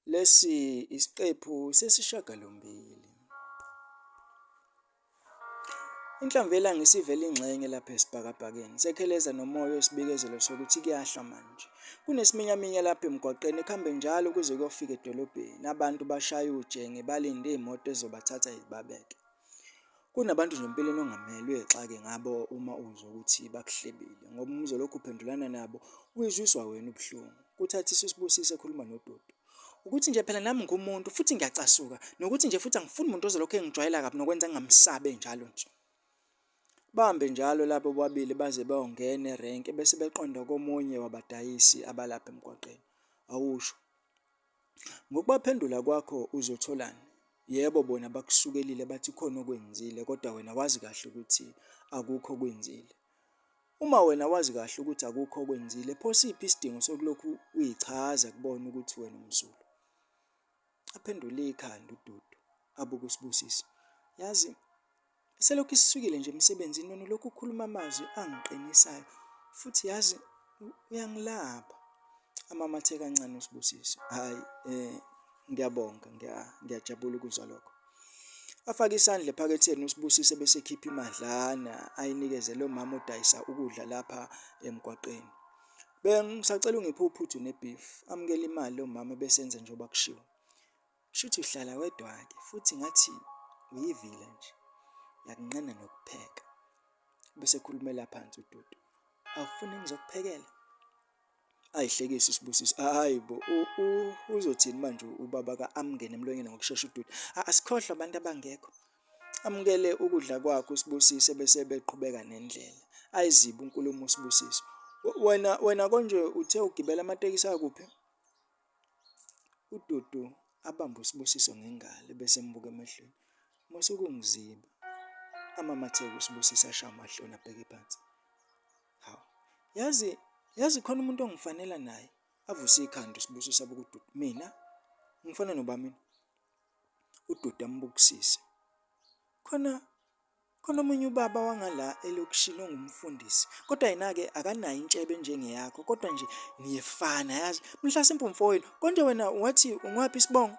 Lesi isiqephu sesishiyagalombili. Inhlamvu yelanga isivela ingxenye lapha esibhakabhakeni, sekheleza nomoya oyisibikezelo sokuthi kuyahla manje. Kunesiminyaminya lapha emgwaqeni ekuhambe njalo kuze kuyofika edolobheni. Abantu bashaya ujenge balinde iy'moto ezizobathatha zibabeke. Kunabantu nje empilweni ongamele uyexake ngabo uma uzwa ukuthi bakuhlebile, ngoba uma uzolokhu uphendulana nabo uyizwiswa wena ubuhlungu. Kuthathisa uSibusisiwe ekhuluma noDudu ukuthi nje phela nami ngumuntu futhi ngiyacasuka, nokuthi nje futhi angifuni umuntu ozolokhu engijwayela kabi nokwenza ngingamsabe njalo nje. Bahambe njalo labo bobabili baze bayongena erenke bese beqonda komunye wabadayisi abalapha emgwaqeni. Awusho, ngokubaphendula kwakho uzotholani? Yebo, bona bakusukelile bathi khona okwenzile, kodwa wena wazi kahle ukuthi akukho okwenzile. Uma wena wazi kahle ukuthi akukho okwenzile, pho siphi isidingo sokulokhu uyichaza kubona ukuthi wena umsulwa? Aphendule ikhanda uDudu, abuke uSibusisiwe. Yazi, selokhu isisukile nje emsebenzini wena ulokhu ukhuluma amazwi angiqinisayo, futhi yazi uyangilapha. Amamathe kancane uSibusisiwe. Hhayi, ngiyabonga, ngiyajabula ukuzwa lokho. Afake isandla ephaketheni uSibusisiwe bese ekhipha imadlana ayinikeze lo mama odayisa ukudla lapha emgwaqeni. Bengisacela ungiphe uphuthu nebhifu. Amukela imali lo mama besenza njengoba kushiwo. Kushuthi uhlala wedwa-ke futhi ngathi uyivila nje, uyakunqena nokupheka. Bese ekhulumela phansi uDudu. Awufuni ngizokuphekela? Ayihlekisa uSibusisiwe. Hhayi bo, uzothini manje ubaba amngene emlonyeni ngokushesha uDudu? Asikhohlwe abantu abangekho. Amukele ukudla kwakhe uSibusisiwe bese beqhubeka nendlela. Ayizibe unkulumo uSibusisiwe. Wena konje uthe ugibela amatekisi akuphi? uDudu abambe uSibusisiwe ngengalo bese embuka emehlweni. Mase kungiziba. Amamatheke uSibusisiwe ashaya amahloni abheke phansi. Hawu, yazi khona umuntu ongifanela naye? Avuse ikhanda uSibusisiwe abuke uDudu. Mina? Ngifana noba mina? uDudu ambukisise. Khona omunye ubaba wangala elokishini ongumfundisi, kodwa yena-ke akanayo intshebe njengeyakho, kodwa nje niyefana yazi. Mhlasimpe umfowenu, konje wena wathi ungwaphi isibongo?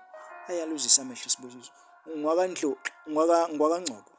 Ayaluzisa amehlo uSibusisiwe. NgwakaNdlovu, ngwakaNgcobo.